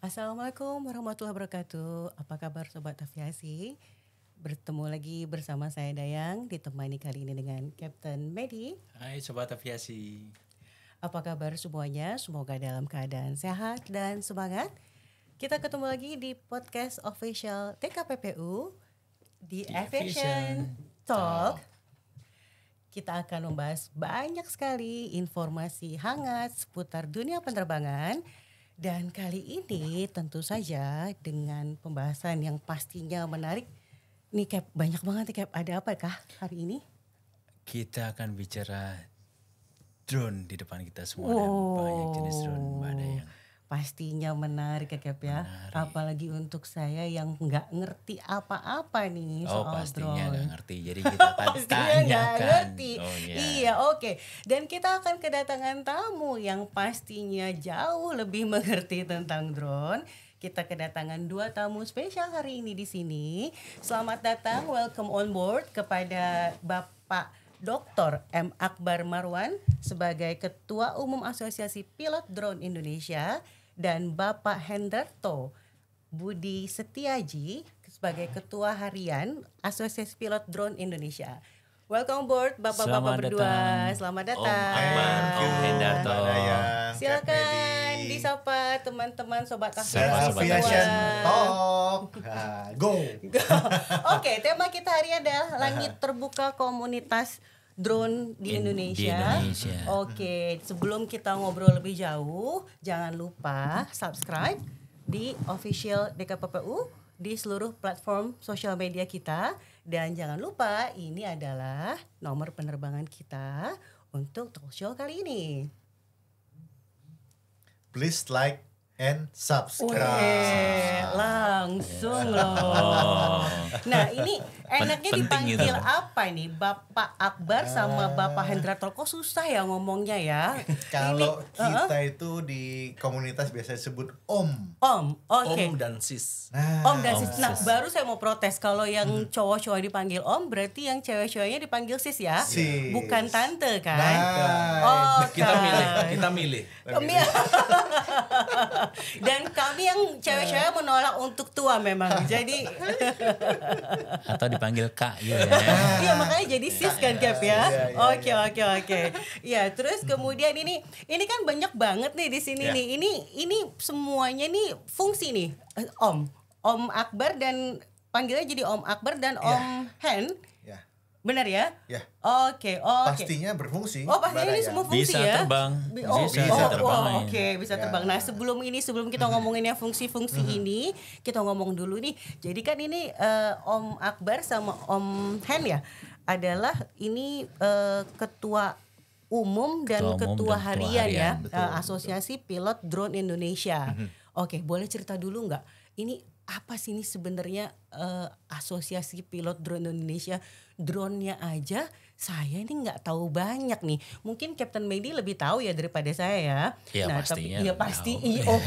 Assalamualaikum warahmatullahi wabarakatuh. Apa kabar Sobat Aviasi? Bertemu lagi bersama saya Dayang, ditemani kali ini dengan Captain Medi. Hai Sobat Aviasi. Apa kabar semuanya? Semoga dalam keadaan sehat dan semangat. Kita ketemu lagi di podcast official TKPPU di Aviation Talk. Kita akan membahas banyak sekali informasi hangat seputar dunia penerbangan. Dan kali ini tentu saja dengan pembahasan yang pastinya menarik. Nih Cap, banyak banget nih Cap. Ada apa kah hari ini? Kita akan bicara drone di depan kita semua dan banyak jenis drone Mbak Dayang. Pastinya menarik ya Cap ya. Menarik. Apalagi untuk saya yang nggak ngerti apa-apa nih soal Pastinya drone. nggak ngerti. Jadi kita akan Pastinya nggak tanyakan. ngerti. Oh, iya. Iya, oke. Dan kita akan kedatangan tamu yang pastinya jauh lebih mengerti tentang drone. Kita kedatangan 2 tamu spesial hari ini di sini. Selamat datang, welcome on board kepada Bapak Dr. M. Akbar Marwan sebagai Ketua Umum Asosiasi Pilot Drone Indonesia dan Bapak Hendarto Budi Setiaji sebagai Ketua Harian Asosiasi Pilot Drone Indonesia. Welcome board Bapak-bapak Selamat berdua. datang. Selamat Om datang. Akbar, Om Hendarto. Silakan disapa teman-teman sobat Sapa, Sobat Aviation Aviasi. Talk. Go. Oke, tema kita hari ini adalah langit terbuka komunitas drone di Indonesia. Oke, sebelum kita ngobrol lebih jauh, jangan lupa subscribe di official DKPPU di seluruh platform sosial media kita. Dan jangan lupa ini adalah nomor penerbangan kita untuk talk show kali ini. Please like and subscribe. Weh, langsung loh. Nah ini enaknya Penting dipanggil itu. apa nih? Bapak Akbar sama Bapak Hendrato. Kok susah ya ngomongnya ya? Kalau Ini, kita itu di komunitas biasa disebut Om. Om, oke. Om dan Sis. Om dan sis. Om, Nah sis. baru saya mau protes. Kalau yang cowok-cowok dipanggil Om, berarti yang cewek-ceweknya dipanggil sis ya? Sis. Bukan tante kan? Nah, Oke. Kita milih. Kami dan kami yang cewek-cewek menolak untuk tua memang. Jadi Atau dipanggil Kak gitu ya. iya makanya jadi sis kan Cap ya. Iya. Oke. Ya, terus kemudian ini kan banyak banget nih di sini Ya. nih. Ini semuanya nih fungsi nih. Om Akbar dan panggilnya jadi Om Akbar dan Om Hen. Ya. Benar ya? Ya. Oke. Pastinya berfungsi. Oh pastinya ini Mbak semua Dayang. fungsi Bisa ya? terbang. Bisa terbang. Oke, bisa Ya. terbang. Nah sebelum kita ngomongin yang fungsi-fungsi ini, kita ngomong dulu nih. Jadi kan ini Om Akbar sama Om Hen ya adalah ini ketua umum dan Ketua umum ketua dan ketua harian ya harian. Betul, Asosiasi Pilot Drone Indonesia. Oke, boleh cerita dulu nggak? Ini apa sih ini sebenarnya Asosiasi Pilot Drone Indonesia? Drone-nya aja saya ini nggak tahu banyak nih. Mungkin Captain Medi lebih tahu ya daripada saya ya. Ya, nah, pastinya tapi ya lebih pasti tahu. iya. Oh.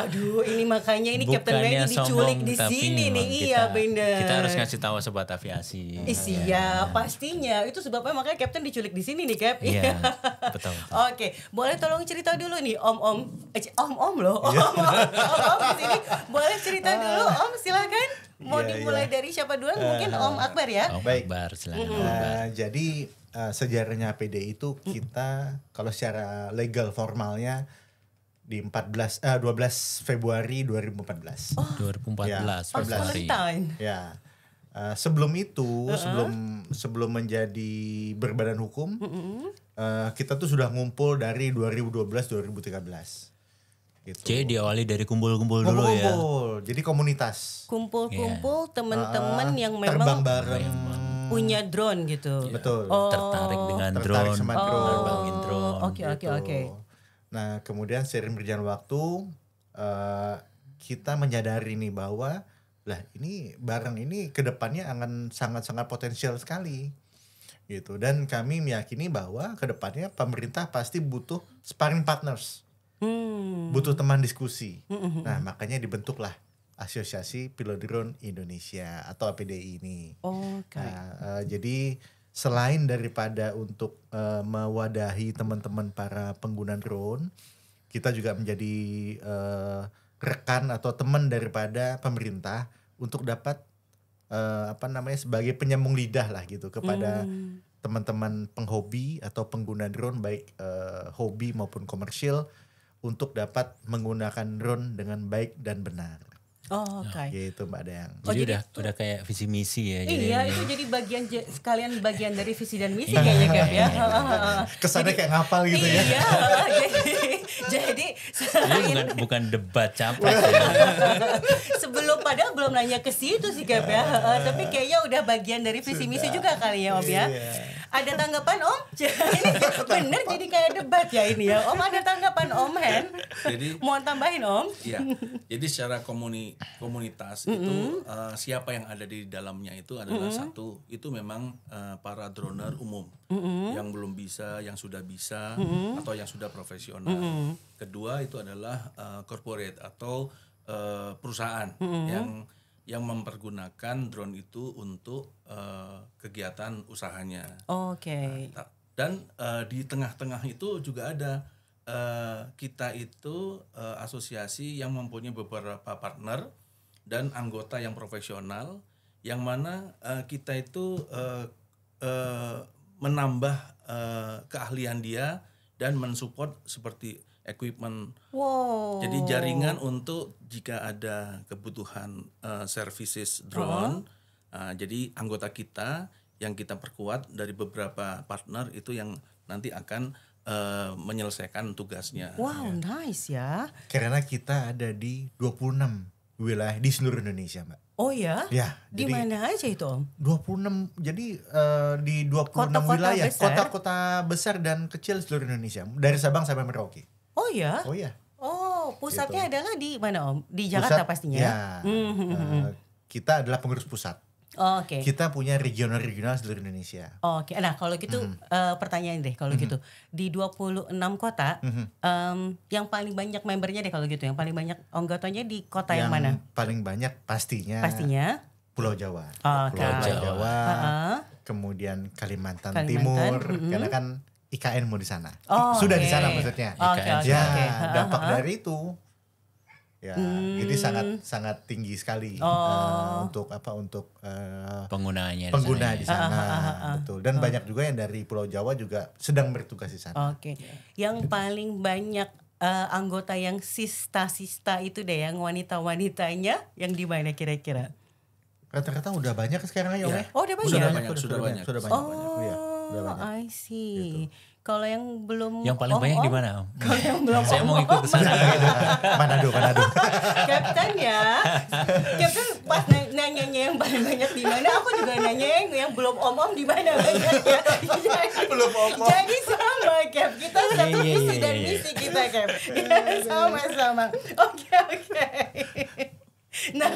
Aduh, ini makanya ini Captain Bukannya Medi diculik sombong, di tapi sini nih. memang Iya, benar. Kita harus ngasih tahu Sobat Aviasi. Iya, pastinya. Itu sebabnya makanya Captain diculik di sini nih, Cap. Iya, betul. Oke, boleh tolong cerita dulu nih, Om loh. Om di sini. Boleh cerita dulu, Om, silakan. Mau Iya, dimulai iya. dari siapa duluan? Mungkin Om Akbar ya. Om Baik. Akbar, silakan Om Akbar. Jadi sejarahnya APD itu kita kalau secara legal formalnya di 12 Februari 2014. 2014 Ya, Pas Februari. Valentine. Ya, sebelum itu, sebelum menjadi berbadan hukum, kita tuh sudah ngumpul dari 2012-2013. Gitu. Jadi diawali dari kumpul-kumpul dulu ya. Kumpul, jadi komunitas. Kumpul-kumpul teman-teman yang Terbang memang bareng. punya drone gitu. Betul. Tertarik dengan Tertarik drone, sama drone. nerbangin drone. Oke. Nah, kemudian seiring berjalan waktu, kita menyadari nih bahwa lah ini barang ini kedepannya akan sangat-sangat potensial sekali. Gitu. Dan kami meyakini bahwa kedepannya pemerintah pasti butuh sparring partners. Butuh teman diskusi. Nah, makanya dibentuklah Asosiasi Pilot Drone Indonesia atau APDI ini. Oke. Nah, jadi selain daripada untuk mewadahi teman-teman para pengguna drone, kita juga menjadi rekan atau teman daripada pemerintah untuk dapat sebagai penyambung lidah lah gitu kepada teman-teman penghobi atau pengguna drone baik hobi maupun komersil untuk dapat menggunakan drone dengan baik dan benar. Oh, oke. Gitu Mbak Dayang. Jadi udah kayak visi misi ya. Iya, itu jadi sekalian bagian dari visi dan misi kayaknya Cap ya. Kesannya kayak ngapal gitu ya. Iya, jadi Ini bukan debat capres ya. padahal belum nanya ke situ sih Cap ya. Tapi kayaknya udah bagian dari visi misi juga kali ya Om ya. Iya. Ada tanggapan Om? Bener jadi kayak debat ya ini ya. Om ada tanggapan Om Hen? Jadi Mau tambahin Om? iya. Jadi secara komunitas itu siapa yang ada di dalamnya itu adalah satu itu memang para droner umum yang belum bisa, yang sudah bisa atau yang sudah profesional. Kedua itu adalah corporate atau perusahaan yang mempergunakan drone itu untuk kegiatan usahanya. Oke. Dan di tengah-tengah itu juga ada kita itu asosiasi yang mempunyai beberapa partner dan anggota yang profesional, yang mana kita itu menambah keahlian dia dan mensupport seperti equipment. Wow. Jadi jaringan untuk jika ada kebutuhan services drone, jadi anggota kita yang kita perkuat dari beberapa partner itu yang nanti akan menyelesaikan tugasnya. Wow, nice ya. Karena kita ada di 26 wilayah di seluruh Indonesia, Mbak. Oh ya? Ya, Di jadi mana aja itu Om? 26 jadi di 26 Kota-kota wilayah, besar? kota-kota besar dan kecil seluruh Indonesia, dari Sabang sampai Merauke. Oh ya? Oh iya. Oh, pusatnya adalah di mana Om? Di Pusat, Jakarta pastinya. Ya. Kita adalah pengurus pusat. Oh, oke. Kita punya regional-regional seluruh Indonesia. Oke. Nah, kalau gitu pertanyaan deh kalau gitu. Di 26 kota yang paling banyak membernya deh kalau gitu. Yang paling banyak anggotanya di kota yang mana? Paling banyak pastinya Pulau Jawa. Oke. Pulau Jawa. Heeh. Kemudian Kalimantan Kalimantan, Timur, karena kan IKN mau di sana. Oh, Sudah di oke. sana maksudnya. Oke, IKN. oke, Ya, oke. dampak dari itu ya, jadi sangat tinggi sekali untuk Penggunaannya pengguna di di sana ya. sana, betul. Dan banyak juga yang dari Pulau Jawa juga sedang bertugas di sana. Oke. Yang paling banyak anggota yang sista-sista itu deh, yang wanita-wanitanya yang di mana kira-kira? Rata-rata udah banyak sekarang ya, Om ya? Oh, udah banyak. Sudah banyak. Sudah banyak. Oh, Ya, udah banyak. I see. Kalau yang belum Yang paling banyak di mana, Om? Kalau yang belum Saya mau ikut ke sana gitu. Manado. Kapten ya. Kapten pas nanyanya yang paling banyak di mana, aku juga nanya yang belum om di mana banyaknya. Belum om-om. Jadi sama Cap, kita satu Iya, visi iya, dan iya. misi kita Cap. Sama-sama. Oke. Nah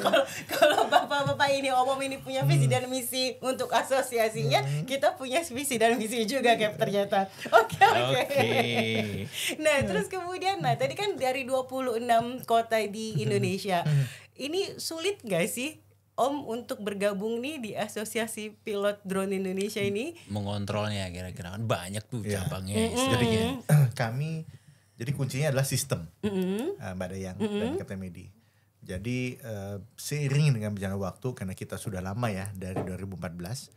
kalau bapak-bapak ini om ini punya visi dan misi untuk asosiasinya, kita punya visi dan misi juga Cap ternyata. Oke. Nah terus kemudian, tadi kan dari 26 kota di Indonesia, ini sulit gak sih Om untuk bergabung nih di Asosiasi Pilot Drone Indonesia ini? Mengontrolnya kira-kira kan banyak tuh Ya. cabangnya. Jadi gini, jadi kuncinya adalah sistem, Mbak Dayang dan Kapten Medi. Jadi seiring dengan berjalannya waktu, karena kita sudah lama ya dari 2014,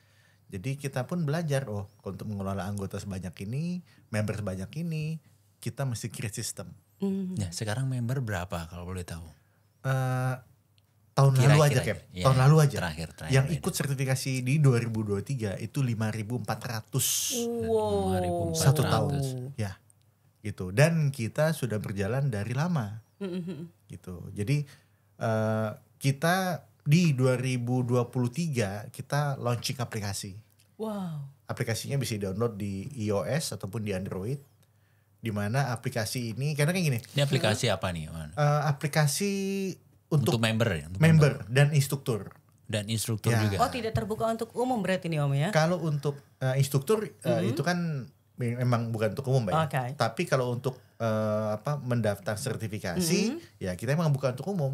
jadi kita pun belajar untuk mengelola anggota sebanyak ini, member sebanyak ini, kita mesti create sistem. Nah, sekarang member berapa kalau boleh tahu? Tahun lalu Kira-kira aja, Cap. ya, Tahun lalu aja. terakhir Yang ini. ikut sertifikasi di 2023 itu 5.400 Wow. satu tahun. Ya, gitu. Dan kita sudah berjalan dari lama, gitu. Jadi kita di 2023 kita launching aplikasi. Wow. Aplikasinya bisa di-download di iOS ataupun di Android. Di mana aplikasi ini, karena kayak gini, Ini aplikasi apa nih, Man? aplikasi untuk member ya? Untuk member dan instruktur. dan instruktur Ya. juga. Oh tidak terbuka untuk umum berarti nih Om ya? Kalau untuk instruktur itu kan memang bukan untuk umum, Mbak, ya. Oke. Tapi kalau untuk mendaftar sertifikasi, ya kita emang bukan untuk umum.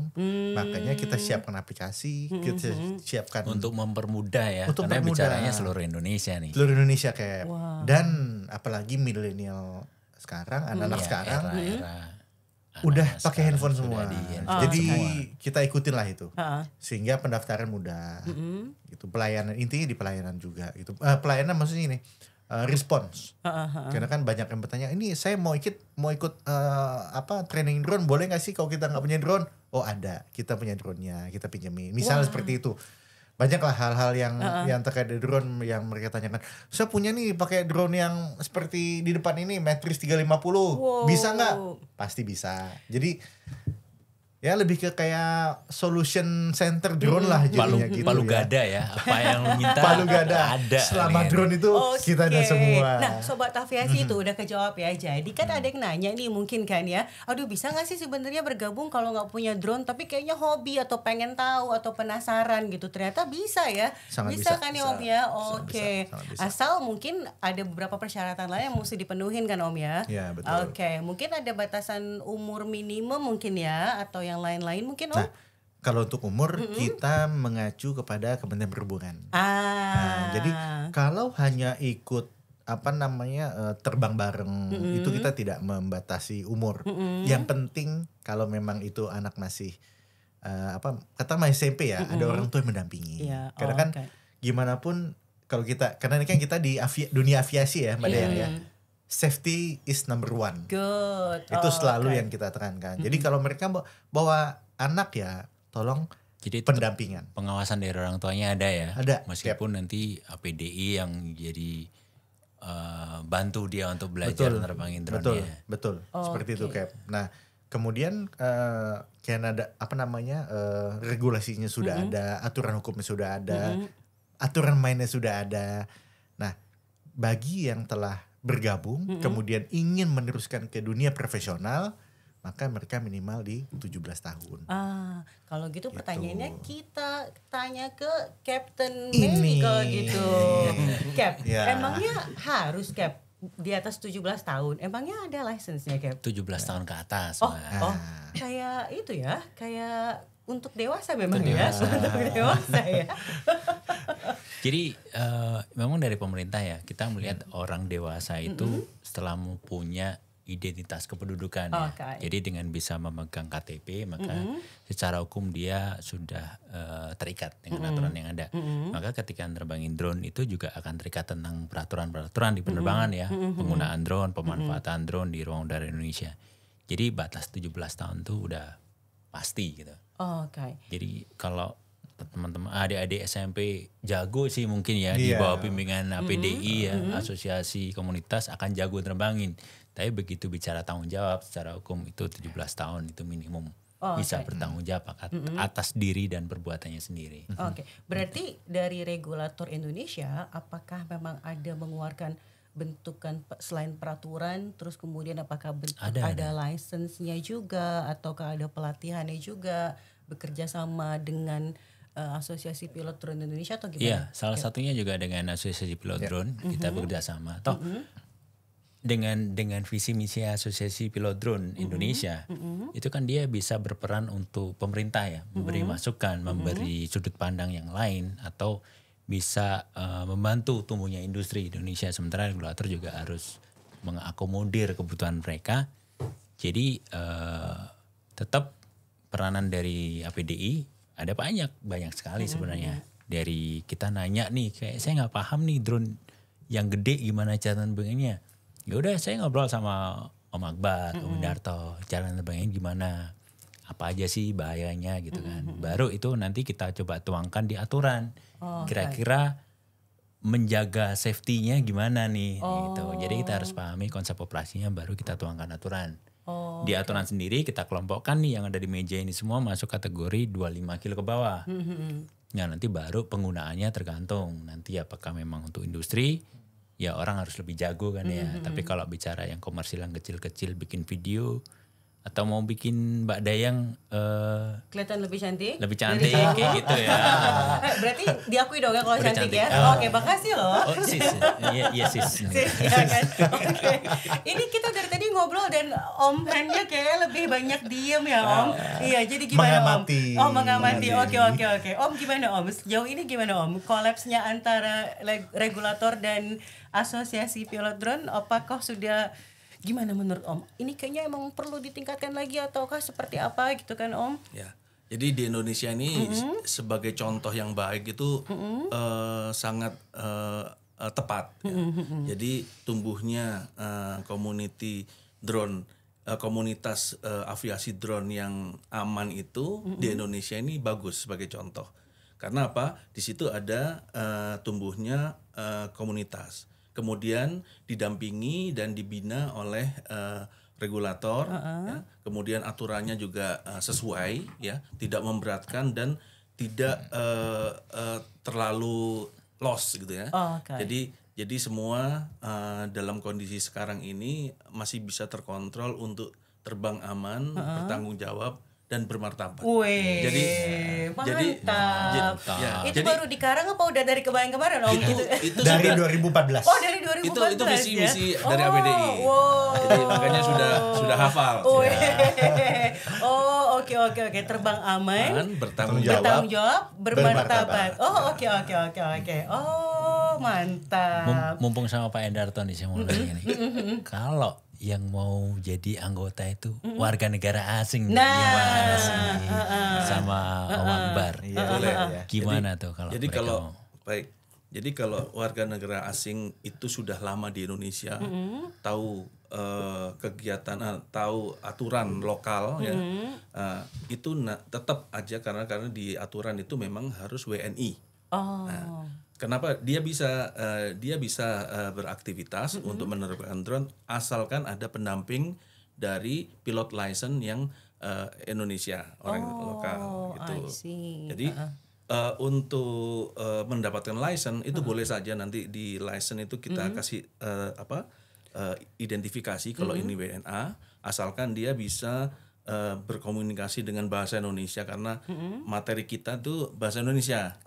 Makanya kita siapkan aplikasi, kita siapkan Untuk mempermudah ya. Untuk Karena mempermudah. bicaranya seluruh Indonesia nih. seluruh Indonesia kayak. Wow. Dan apalagi milenial sekarang, anak-anak Ya, sekarang era Udah anak-anak pakai sekarang handphone sudah semua. di handphone Jadi semua. kita ikutin lah itu. Heeh. Sehingga pendaftaran mudah. Gitu, pelayanan intinya di pelayanan juga gitu. Pelayanan maksudnya ini respons. Karena kan banyak yang bertanya, ini saya mau ikut training drone, boleh nggak sih kalau kita nggak punya drone? Oh ada, kita punya drone-nya, kita pinjemin. Misalnya seperti itu. Banyaklah hal-hal yang terkait dengan drone yang mereka tanyakan. Saya punya nih pakai drone yang seperti di depan ini Matrix 350. Wow. Bisa nggak? Pasti bisa. Jadi ya lebih ke kayak solution center drone lah jadinya gitu Palu ya. gada ya, apa yang lu minta Palu gada. ada. Selama nih. drone itu kita ada Oke. semua. Nah, Sobat Aviasi itu udah kejawab ya. Jadi kan ada yang nanya nih mungkin kan ya. Aduh, bisa gak sih sebenarnya bergabung kalau nggak punya drone tapi kayaknya hobi atau pengen tahu atau penasaran gitu. Ternyata bisa ya. Sangat bisa bisa, kan ya bisa. Om ya. Sangat Oke. bisa, sangat bisa. Asal mungkin ada beberapa persyaratan lain yang mesti dipenuhin kan Om ya. Ya, betul. Oke, mungkin ada batasan umur minimum mungkin ya atau yang lain-lain mungkin Om. Nah, kalau untuk umur kita mengacu kepada Kementerian Perhubungan. Nah, jadi kalau hanya ikut terbang bareng itu kita tidak membatasi umur. Yang penting kalau memang itu anak masih masih SMP ya, ada orang tua yang mendampingi. Iya, Karena kan oke. gimana pun kalau karena ini kan kita di dunia aviasi ya, Mbak Dea ya. Safety is number one. Good. Itu selalu oke. yang kita tekankan. Jadi kalau mereka bawa anak ya, tolong Jadi tetap pendampingan. pengawasan dari orang tuanya ada ya. Ada, Meskipun nanti APDI yang jadi bantu dia untuk belajar nerbangin drone-nya. Betul. Seperti itu, Cap. Nah, kemudian Canada regulasinya sudah ada, aturan hukumnya sudah ada, aturan mainnya sudah ada. Nah, bagi yang telah bergabung kemudian ingin meneruskan ke dunia profesional, maka mereka minimal di 17 tahun. Kalau gitu pertanyaannya kita tanya ke Captain Ini. Mary kalau gitu. Cap, Ya. emangnya harus Cap di atas 17 tahun? Emangnya ada license-nya Cap? 17 tahun ke atas. Mbak. Oh, kayak itu ya, kayak untuk dewasa memang ya, untuk dewasa ya. Jadi memang dari pemerintah ya kita melihat orang dewasa itu setelah mempunyai identitas kependudukan ya. Oke. Jadi dengan bisa memegang KTP maka secara hukum dia sudah terikat dengan aturan yang ada. Maka ketika nerbangin drone itu juga akan terikat tentang peraturan-peraturan di penerbangan ya. Penggunaan drone, pemanfaatan drone di ruang udara Indonesia. Jadi batas 17 tahun tuh udah pasti gitu. Oke. Jadi kalau teman-teman adik-adik SMP jago sih mungkin ya di Iya. bawah bimbingan APDI ya, asosiasi komunitas akan jago terbangin. Tapi begitu bicara tanggung jawab secara hukum itu 17 tahun itu minimum bisa bertanggung jawab atas diri dan perbuatannya sendiri. Oke, berarti dari regulator Indonesia apakah memang ada mengeluarkan bentukan selain peraturan, terus kemudian apakah ada license-nya juga ataukah ada pelatihannya juga, bekerja sama dengan Asosiasi Pilot Drone Indonesia atau gimana? Iya, salah satunya juga dengan Asosiasi Pilot Drone kita bekerja sama. Toh dengan visi misi Asosiasi Pilot Drone Indonesia itu kan dia bisa berperan untuk pemerintah ya, memberi masukan, memberi sudut pandang yang lain atau bisa membantu tumbuhnya industri Indonesia. Sementara regulator juga harus mengakomodir kebutuhan mereka. Jadi tetap peranan dari APDI ada banyak sekali sebenarnya. Dari kita nanya nih, kayak saya nggak paham nih drone yang gede gimana cara nerbangnya. Ya udah saya ngobrol sama Om Akbar, Om Darto, cara nerbangnya gimana, apa aja sih bahayanya gitu kan. Baru itu nanti kita coba tuangkan di aturan. Kira-kira menjaga safety-nya gimana nih gitu. Jadi kita harus pahami konsep operasinya baru kita tuangkan aturan. Di aturan sendiri kita kelompokkan nih yang ada di meja ini semua masuk kategori 25 kilo ke bawah. Ya nanti baru penggunaannya tergantung. Nanti apakah memang untuk industri, ya orang harus lebih jago kan ya. Tapi kalau bicara yang komersil yang kecil-kecil bikin video atau mau bikin Mbak Dayang Kelihatan lebih cantik? kayak gitu ya. Berarti diakui dong ya kalau Udah cantik cantik. ya? Oke, makasih loh. Oh sis, iya sis. Iya kan? Oke. Ini kita dari tadi ngobrol dan Om Hannya kayak lebih banyak diem ya Om. Iya, jadi gimana Mengamati. Om? Oh, mengamati. Oke. Om gimana Om? Sejauh ini gimana Om? Kolapsnya antara regulator dan Asosiasi Pilot Drone apakah sudah Gimana menurut Om? Ini kayaknya emang perlu ditingkatkan lagi ataukah seperti apa gitu kan Om? Ya. Jadi di Indonesia ini sebagai contoh yang baik itu sangat tepat. Ya. Jadi tumbuhnya community drone, komunitas aviasi drone yang aman itu di Indonesia ini bagus sebagai contoh. Karena apa? Di situ ada tumbuhnya komunitas. Kemudian didampingi dan dibina oleh regulator, ya. Kemudian aturannya juga sesuai, ya, tidak memberatkan dan tidak terlalu loss gitu ya. Jadi semua dalam kondisi sekarang ini masih bisa terkontrol untuk terbang aman, bertanggung jawab dan bermartabat. Mantap. Ya, itu baru dikarang apa udah dari kemarin-kemarin Om? Itu dari sudah, 2014. Oh dari 2014 itu visi-misi ya? dari APDI. Jadi makanya sudah hafal. Oke. Terbang aman, bertanggung jawab, bermartabat. Oke. Oh, mantap. Mumpung sama Pak Endarto nih saya mau nanya nih. Kalau yang mau jadi anggota itu warga negara asing gimana sih sama Om Akbar? Boleh. Gimana tuh kalau Jadi mereka kalau mau? baik. Jadi kalau warga negara asing itu sudah lama di Indonesia, tahu kegiatan, tahu aturan lokal ya, itu tetap aja karena di aturan itu memang harus WNI. Kenapa dia bisa beraktivitas untuk menerbangkan drone asalkan ada pendamping dari pilot license yang Indonesia, orang lokal gitu. Jadi untuk mendapatkan license itu boleh saja nanti di license itu kita kasih identifikasi kalau ini WNA, asalkan dia bisa berkomunikasi dengan bahasa Indonesia karena materi kita tuh bahasa Indonesia,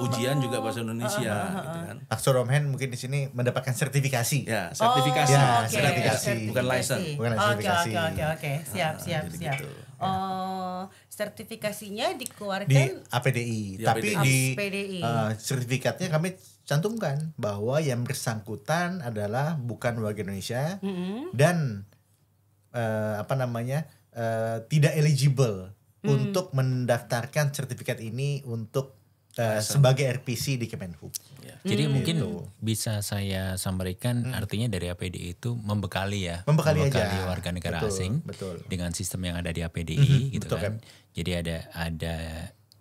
ujian juga bahasa Indonesia, gitu kan. Maksud Om Hen mungkin di sini mendapatkan sertifikasi. Ya, sertifikasi, sertifikasi. bukan license. Bukan sertifikasi. Oke. Siap. Gitu. Sertifikasinya dikeluarkan Di APDI, Di tapi APDI. di APDI. sertifikatnya kami cantumkan bahwa yang bersangkutan adalah bukan warga Indonesia dan tidak eligible untuk mendaftarkan sertifikat ini untuk sebagai RPC di Kemenhub. Jadi mungkin bisa saya sampaikan artinya dari APDI itu membekali Membekali aja. warga negara asing dengan sistem yang ada di APDI gitu kan. Jadi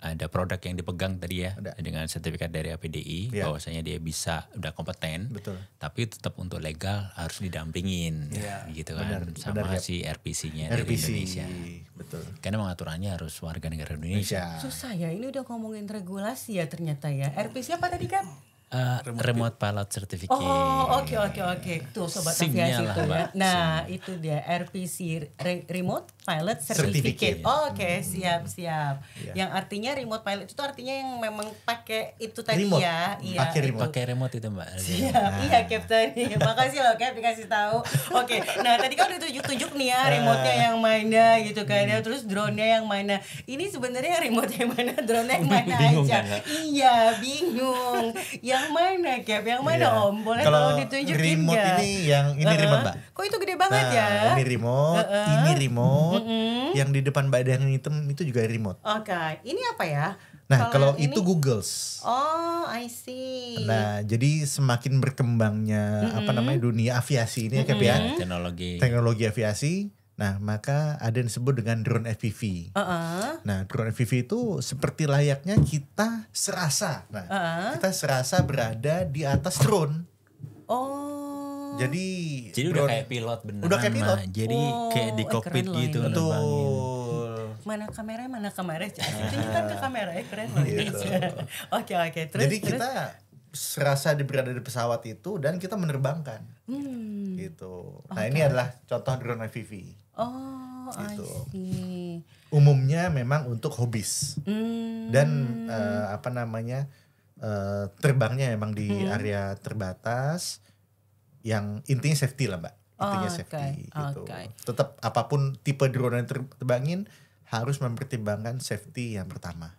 ada produk yang dipegang tadi ya dengan sertifikat dari APDI bahwasanya dia bisa udah kompeten. Tapi tetap untuk legal harus didampingin gitu kan sama si RPC-nya dari Indonesia. Betul. Karena mengaturannya harus warga negara Indonesia. Susah ya, ini udah ngomongin regulasi ya ternyata ya. RPC apa tadi kan? Remote Pilot Certificate. Oke. Tuh sobat SIM-nya aviasi lah, itu ya. Mbak. Nah, itu dia RPC Remote Pilot Certificate. Oke, siap. Yang artinya remote pilot itu artinya yang memang pakai itu tadi remote. ya. Iya. Pakai remote itu Mbak. Siap. Iya, Captain. Makasih loh Cap dikasih tahu. Oke. Nah, tadi kan udah tunjuk nih ya remote-nya yang mana gitu kan ya. Terus drone-nya yang mana. Ini sebenarnya remote yang mana, drone-nya yang mana Bingung aja. kan, Iya, bingung. Yang mana Cap? Yang mana Om? Boleh tolong ditunjukin remote nggak? ini remote Mbak. Kok itu gede banget ya? Ini remote, yang di depan badan yang hitam itu juga remote. Oke, ini apa ya? Nah, kalau ini- itu Google's. Oh, I see. Nah, jadi semakin berkembangnya dunia aviasi ini ya Cap ya. Teknologi aviasi. Nah, maka ada yang disebut dengan drone FPV. Nah, drone FPV itu seperti layaknya kita serasa. Nah, kita serasa berada di atas drone. Oh. Jadi udah kayak pilot beneran. Udah kayak pilot. Mah. Jadi kayak di cockpit keren loh gitu ini. nerbangin. Betul. Mana kamera? Tunjukkan ke kamera, keren loh. Gitu. Oke. Terus, Jadi kita serasa berada di pesawat itu dan kita menerbangkan. Gitu. Nah, ini adalah contoh drone FPV. Oh, Gitu. I see. Umumnya memang untuk hobis. Dan terbangnya memang di area terbatas yang intinya safety lah Mbak. Intinya safety gitu. Tetap apapun tipe drone yang terbangin harus mempertimbangkan safety yang pertama.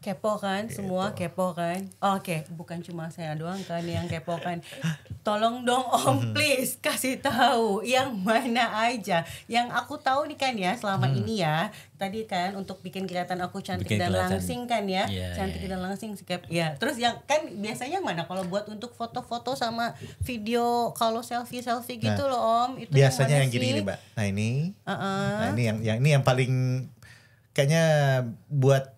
Kepo kan, semua kepo kan. Oke, bukan cuma saya doang kan yang kepo kan. Tolong dong Om please kasih tahu yang mana aja. Yang aku tahu nih kan ya selama ini ya. Tadi kan untuk bikin kelihatan aku cantik Bikin dan kelihatan. langsing kan ya. Iya, Cantik iya. dan langsing sikap. Ya, terus yang kan biasanya mana kalau buat untuk foto-foto sama video kalau selfie-selfie gitu loh Om. Itu Biasanya mana yang gini sih? Mbak. Nah ini, Uh-uh. nah ini yang paling kayaknya buat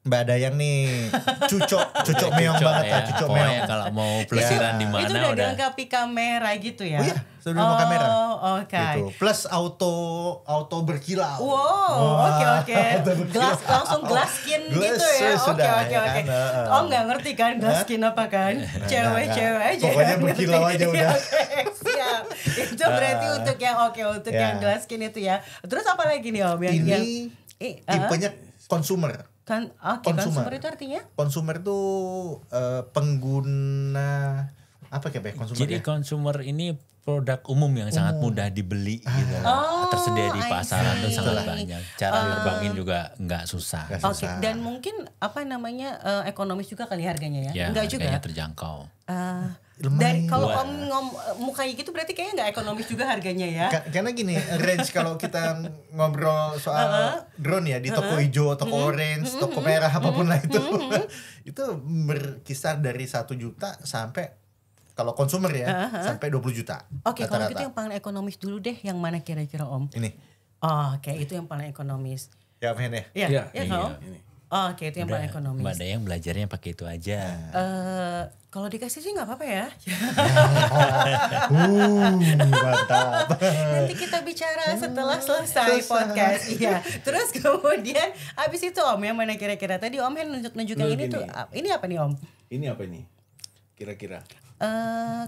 Mbak Dayang nih cucok meong banget lah, cucok meong. Pokoknya kalau mau pelesiran di mana Itu udah udah. dilengkapi kamera gitu ya? Oh iya, sudah mau kamera. Oh, oke. Gitu. Plus auto berkilau. Wow, oke. Langsung glass skin Glass gitu ya? sudah, Oke. ya kan? Om nggak ngerti kan glass skin apa kan? Cewek-cewek aja. Pokoknya yang berkilau ngerti. aja udah. Oke, siap. Itu berarti untuk yang untuk Ya. yang glass skin itu ya. Terus apa lagi nih Om? Ini tipenya consumer. Kan, Consumer. consumer itu artinya? Consumer tuh pengguna apa kayak consumer Jadi ya? konsumer ini produk umum yang sangat mudah dibeli gitu. Tersedia di I pasaran tuh see. sangat banyak. Cara nerbangin juga nggak susah. Nggak Oke, susah. dan mungkin apa namanya ekonomis juga kali harganya ya? Ya, Enggak juga. harganya terjangkau. Dan kalau Lumayan. Om mukanya gitu berarti kayaknya nggak ekonomis juga harganya ya? Karena gini, range kalau kita ngobrol soal drone ya di toko hijau, toko orange, toko merah apapun lah itu, itu berkisar dari 1 juta sampai kalau konsumer ya sampai 20 juta. Oke, kalau rata-rata. gitu yang paling ekonomis dulu deh, yang mana kira-kira Om? Ini Oke, itu yang paling ekonomis. ya Om Hen ya. Iya, Iya, iya kan Om? ini. Oke, itu yang paling ekonomis. Mbak Dayang belajarnya pakai itu aja. Kalau dikasih sih nggak apa-apa ya. Mantap. Nanti kita bicara setelah selesai podcast. Iya. Terus kemudian abis itu Om yang mana kira-kira? Tadi Om Hen nunjuk-nunjukin Nah, ini gini. tuh. Ini apa nih Om? Ini apa ini? Kira-kira?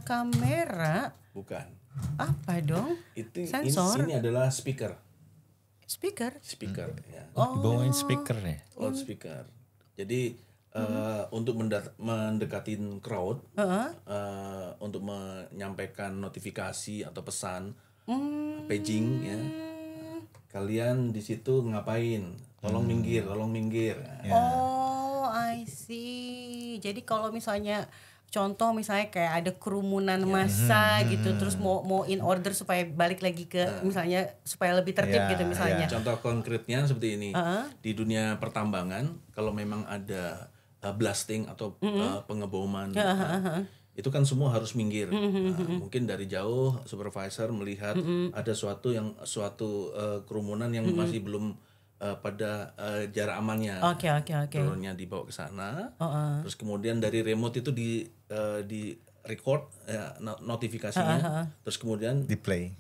Kamera Bukan. apa dong? Itu Sensor. ini adalah speaker. Speaker. Ya. Dibawain speaker ya. Loudspeaker. Jadi untuk mendekatin crowd, untuk menyampaikan notifikasi atau pesan, paging ya. Kalian di situ ngapain? Tolong minggir, tolong minggir. Oh, I see. Jadi kalau misalnya contoh misalnya kayak ada kerumunan massa gitu, terus mau in order supaya balik lagi ke misalnya supaya lebih tertib Ya, gitu misalnya. Contoh konkretnya seperti ini. Di dunia pertambangan, kalau memang ada blasting atau pengeboman, itu kan semua harus minggir. Mungkin dari jauh supervisor melihat ada suatu kerumunan yang masih belum pada jarak amannya. Oke. Drone-nya dibawa ke sana. Terus kemudian dari remote itu di record notifikasinya. Terus kemudian Di play.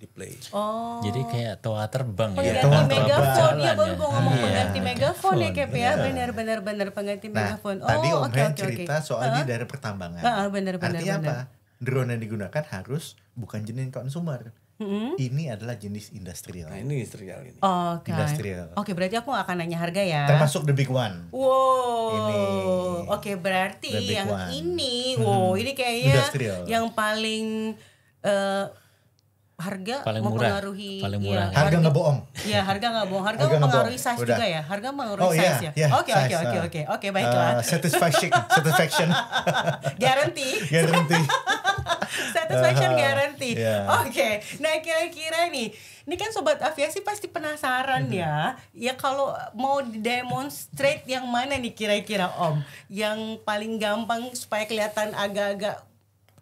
Oh. Jadi kayak toa terbang ya. Pengganti megafon ya, baru ya. mau ngomong Iya. pengganti megafon ya Kep ya, benar pengganti Nah, megafon. tadi Om oke, Hen oke. cerita soal di daerah pertambangan. Benar. Artinya apa? Drone yang digunakan harus bukan jenis consumer. Ini adalah jenis industrial. Nah, ini industrial ini. Oke. Industrial. Oke, berarti aku gak akan nanya harga ya. Termasuk the big one. Wow. Ini. Oke, berarti The big yang one. ini, ini kayaknya Industrial. yang paling harga Paling murah. mempengaruhi. Paling ya, murah. Harga nggak bohong. Iya, harga nggak bohong. Harga Harga nggak mempengaruhi bohong. size Udah. juga ya. Harga mempengaruhi Oh, size iya, ya. iya, Oke, size, oke, baiklah. Satisfaction. Guarantee. Satisfaction guarantee. Yeah. Oke. Nah, kira-kira nih, ini kan sobat aviasi pasti penasaran ya. Ya kalau mau demonstrate yang mana nih kira-kira Om? Yang paling gampang supaya kelihatan agak-agak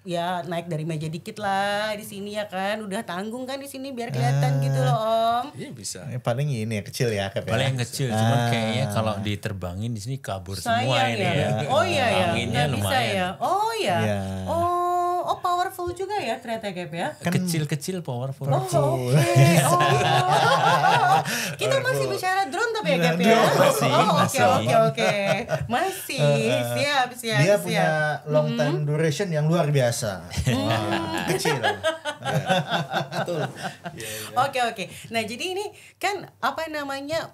ya naik dari meja dikit lah di sini ya kan. Udah tanggung kan di sini biar kelihatan gitu loh Om. Iya bisa. Paling ini ya kecil ya, Kep, ya. Paling yang kecil, cuman kayaknya kalau diterbangin di sini kabur semua ini ya. Oh iya ya. Anginnya Nggak bisa lumayan. ya. Oh iya. Iya. Oh powerful juga ya ternyata Gap ya. Kecil-kecil powerful. Oh, oke. Kita masih bicara drone tapi ya Gap ya. Masih, masih. Oke. Masih. Siap. Dia punya long time duration yang luar biasa. Kecil. Oke. Nah, jadi ini kan apa namanya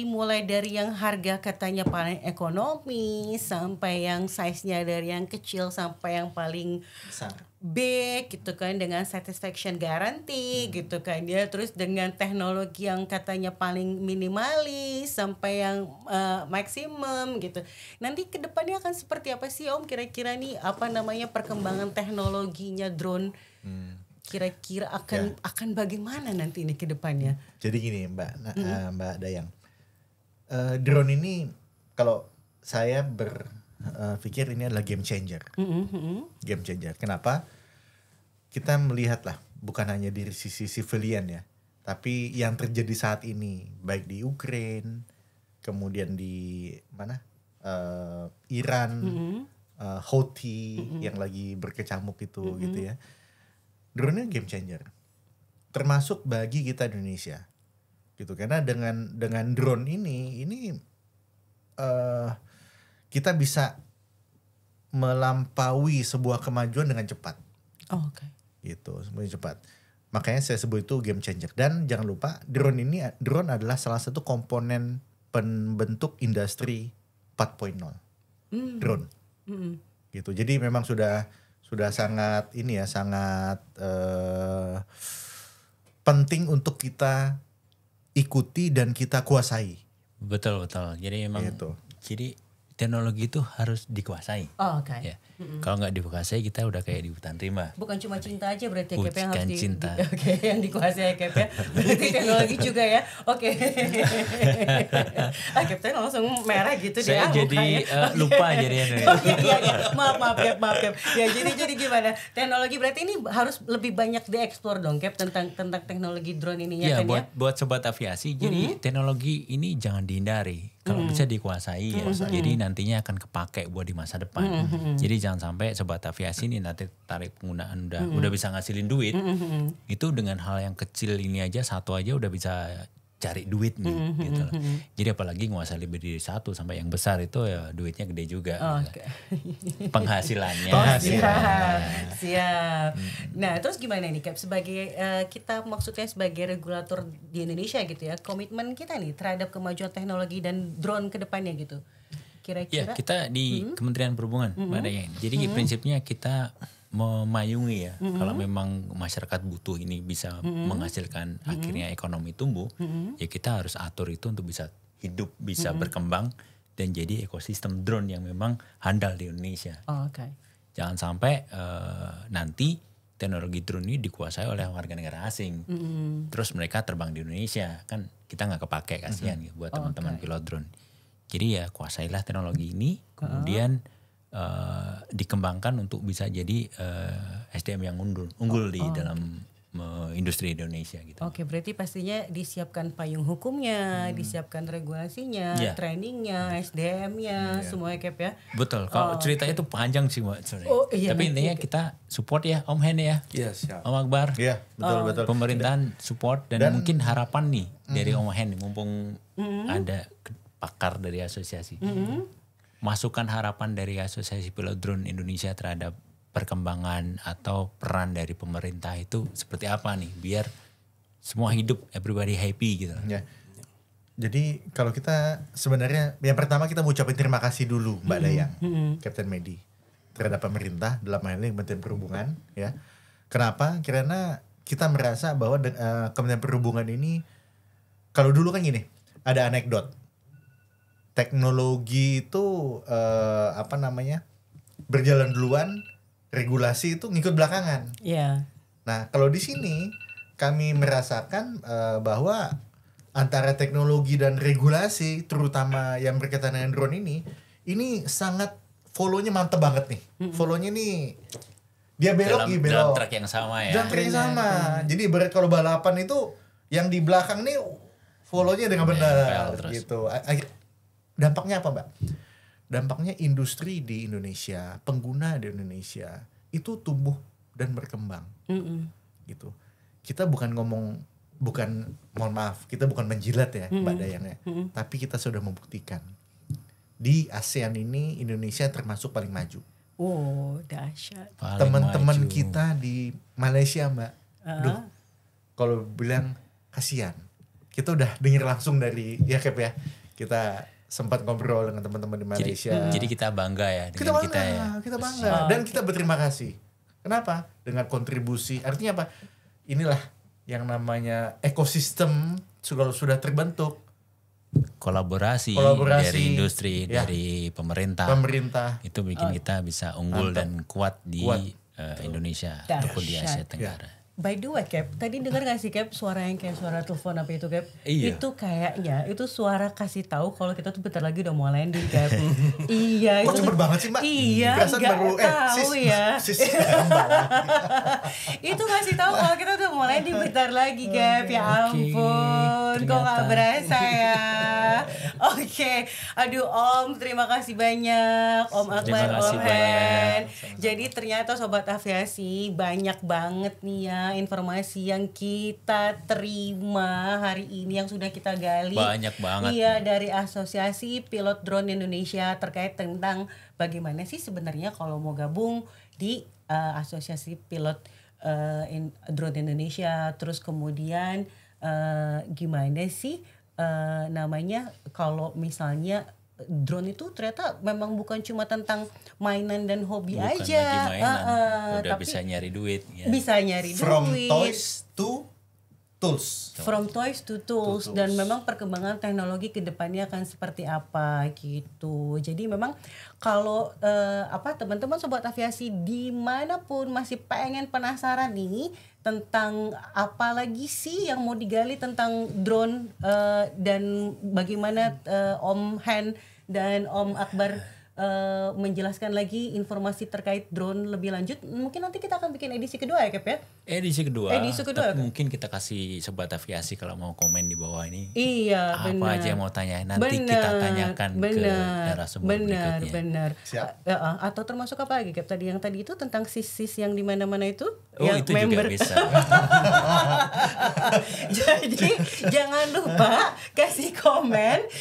mulai dari yang harga katanya paling ekonomis sampai yang size-nya dari yang kecil sampai yang paling big gitu kan, dengan satisfaction guarantee gitu kan ya, terus dengan teknologi yang katanya paling minimalis sampai yang maksimum gitu. Nanti kedepannya akan seperti apa sih Om kira-kira nih, apa namanya, perkembangan teknologinya drone kira-kira akan bagaimana nanti ini kedepannya? Jadi gini Mbak Dayang, drone ini kalau saya berpikir ini adalah game changer. Game changer. Kenapa? Kita melihatlah bukan hanya dari sisi civilian ya, tapi yang terjadi saat ini baik di Ukraine, kemudian di mana Iran, Houthi yang lagi berkecamuk itu gitu ya. Drone ini game changer. Termasuk bagi kita Indonesia. Gitu, karena dengan drone ini kita bisa melampaui sebuah kemajuan dengan cepat. Oh, oke. Gitu, semuanya cepat. Makanya saya sebut itu game changer. Dan jangan lupa drone adalah salah satu komponen pembentuk industri 4.0. Drone. Gitu. Jadi memang sudah sangat sangat penting untuk kita ikuti dan kita kuasai. Betul. Jadi memang Gitu. jadi teknologi itu harus dikuasai. Oh, oke. Ya. Kalau nggak dikuasai kita udah kayak di hutan rimba. Bukan cuma cinta aja berarti ya, Kep, yang Bukan harus cinta. Oke, yang dikuasai Kep ya. Berarti teknologi juga ya. Oke. Kep langsung merah gitu Saya deh. jadi lupa jadinya. Oh, iya. Maaf Kep. Ya jadi gimana? Teknologi berarti ini harus lebih banyak dieksplor dong Kep, tentang teknologi drone ini ya kan ya. buat sobat aviasi, jadi teknologi ini jangan dihindari. Kalau bisa dikuasai ya. Jadi nantinya akan kepake buat di masa depan. Jadi jangan sampai sobat aviasi ini nanti tarik penggunaan udah bisa ngasilin duit. Itu dengan hal yang kecil ini aja, satu aja udah bisa cari duit nih gitu. Jadi apalagi nguasai lebih dari satu sampai yang besar itu ya duitnya gede juga. Oke. Penghasilannya. Siap. Nah, terus gimana nih Kep, sebagai kita maksudnya sebagai regulator di Indonesia gitu ya, komitmen kita nih terhadap kemajuan teknologi dan drone ke depannya gitu. Ya, Kira-kira kita di Kementerian Perhubungan, Mbak Dayan. Jadi prinsipnya kita memayungi ya. Kalau memang masyarakat butuh ini bisa menghasilkan akhirnya ekonomi tumbuh, ya kita harus atur itu untuk bisa hidup, bisa berkembang dan jadi ekosistem drone yang memang handal di Indonesia. Oh, oke. Jangan sampai nanti teknologi drone ini dikuasai oleh warga negara asing. Terus mereka terbang di Indonesia, kan kita nggak kepake, kasihan gitu buat teman-teman pilot drone. Jadi ya kuasailah teknologi ini, kemudian dikembangkan untuk bisa jadi SDM yang unggul di dalam industri Indonesia gitu. Oke, berarti pastinya disiapkan payung hukumnya, disiapkan regulasinya, trainingnya, SDM-nya, semuanya Kep ya. Betul. Kalau ceritanya itu panjang sih Mbak. Oh, iya, tapi intinya kita support ya Om Hen ya. Iya, siap. Om Akbar. Iya, betul. Pemerintahan support dan mungkin harapan nih dari Om Hen mumpung ada pakar dari asosiasi. Masukkan harapan dari Asosiasi Pilot Drone Indonesia terhadap perkembangan atau peran dari pemerintah itu seperti apa nih biar semua hidup, everybody happy gitu. Ya. Jadi kalau kita sebenarnya yang pertama kita mau ucapin terima kasih dulu Mbak Dayang, Kapten Medi, terhadap pemerintah dalam hal ini Kementerian Perhubungan ya. Kenapa? Karena kita merasa bahwa Kementerian Perhubungan ini, kalau dulu kan gini, ada anekdot. Teknologi itu berjalan duluan, regulasi itu ngikut belakangan. Iya. Nah, kalau di sini kami merasakan bahwa antara teknologi dan regulasi, terutama yang berkaitan dengan drone ini sangat follow-nya mantep banget nih. Follow-nya nih dia belok dalam track yang sama ya. Dalam track yang sama. Jadi ibarat kalau balapan itu yang di belakang nih follow-nya dengan benar gitu. Dampaknya apa, Mbak? Dampaknya industri di Indonesia, pengguna di Indonesia itu tumbuh dan berkembang. Gitu. Kita mohon maaf, kita bukan menjilat ya Mbak Dayang ya. Tapi kita sudah membuktikan di ASEAN ini Indonesia termasuk paling maju. Oh, dahsyat. Teman-teman kita di Malaysia Mbak, kalau bilang kasihan. Kita udah denger langsung dari ya Kep ya. Kita sempat ngobrol dengan teman-teman di Malaysia. Jadi kita bangga ya dengan kita ya. Kita bangga dan kita berterima kasih. Kenapa? Dengan kontribusi, artinya apa? Inilah yang namanya ekosistem sudah terbentuk. Kolaborasi dari industri, ya, dari pemerintah. Itu bikin kita bisa unggul dan kuat di Indonesia ataupun di Asia Tenggara. By the way, Cap, tadi dengar gak sih Cap suara yang kayak suara telepon apa itu, Cap? Iya. Itu kayaknya itu suara kasih tahu kalau kita tuh bentar lagi udah mau landing, Cap. Iya. Kok itu cepet banget sih, Mbak? Iya, Perasaan nggak baru, tahu ya. Itu ngasih tahu kalau kita udah mau landing bentar lagi, Cap. Ya ampun, kok gak berasa ya? Oke, aduh Om, terima kasih banyak, Om Akbar, Om Hen. Jadi ternyata Sobat Aviasi banyak banget nih ya informasi yang kita terima hari ini yang sudah kita gali. Banyak banget. Iya, dari Asosiasi Pilot Drone Indonesia terkait tentang bagaimana sih sebenarnya kalau mau gabung di Asosiasi Pilot Drone Indonesia. Terus kemudian gimana sih namanya kalau misalnya drone itu ternyata memang bukan cuma tentang mainan dan hobi bukan aja. Lagi mainan, udah tapi bisa nyari duit. Ya. Bisa nyari From duit. toys to tools. From toys to tools. Dan memang perkembangan teknologi ke depannya akan seperti apa gitu. Jadi memang kalau teman-teman Sobat Aviasi dimanapun masih pengen penasaran nih tentang apa lagi sih yang mau digali tentang drone dan bagaimana Om Hen dan Om Akbar menjelaskan lagi informasi terkait drone lebih lanjut, mungkin nanti kita akan bikin edisi kedua ya Cap ya? Edisi kedua. Tapi mungkin kita kasih Sobat Aviasi kalau mau komen di bawah ini. Iya, apa benar. aja yang mau tanya nanti kita tanyakan ke narasumber berikutnya. Benar. Siap. Atau termasuk apa lagi Cap tadi yang tadi itu tentang sis yang di mana-mana itu? Oh, yang itu member. juga bisa. Jadi jangan lupa kasih komen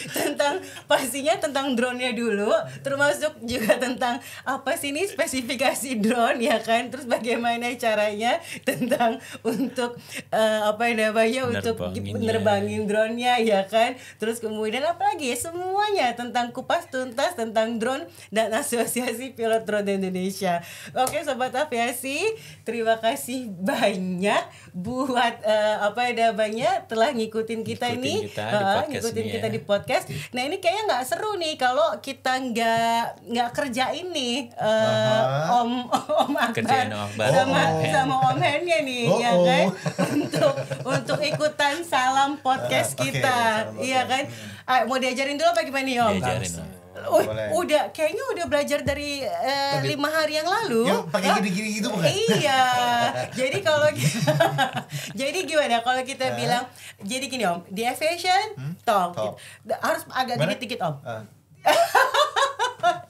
pastinya tentang drone-nya dulu, termasuk juga tentang apa sih ini spesifikasi drone ya kan, terus bagaimana caranya tentang untuk untuk nerbangin drone-nya ya kan, terus kemudian apa lagi semuanya tentang kupas tuntas tentang drone dan Asosiasi Pilot Drone Indonesia. Oke Sobat Aviasi, terima kasih banyak buat telah ngikutin kita kita di podcast. Nah ini kayaknya nggak seru nih kalau kita nggak kerjain nih Om Akbar sama Om Hennya nih ya kan untuk ikutan salam podcast kita. Iya kan? Mau diajarin dulu apa gimana nih Om? Diajarin. Kayaknya udah belajar dari 5 hari yang lalu. Yang pakai gini-gini gitu bukan? Iya. Jadi kalau jadi gimana kalau kita bilang jadi gini Om, di aviation talk. Harus agak dikit-dikit Om.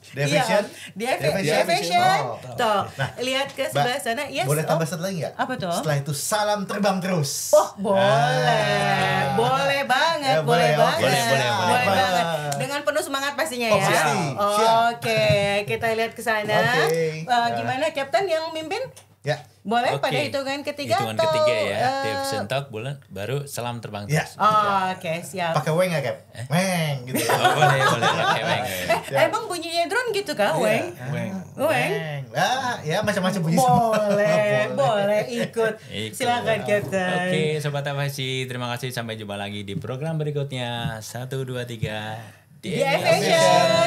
Deviation? Deviation. Tuh, lihat ke sebelah sana. Yes. Boleh tambah satu lagi nggak? Apa tuh? Setelah itu salam terbang terus. Oh, boleh. Boleh banget, boleh banget. Boleh Banget. Dengan penuh semangat pastinya ya. Pasti. Oke, kita lihat ke sana. Gimana Kapten yang mimpin? Ya. Boleh pada hitungan ketiga hitungan atau ketiga ya. Deviation talk baru salam terbang terus. Oke, siap. Pakai weng nggak Cap? Weng gitu. Boleh pakai weng. Emang bunyinya drone gitu kah, Weng? Weng. Ya macam-macam bunyi. Boleh ikut. Silakan Captain. Oke, Sobat Aviasi, terima kasih, sampai jumpa lagi di program berikutnya. 1 2 3 di Aviation.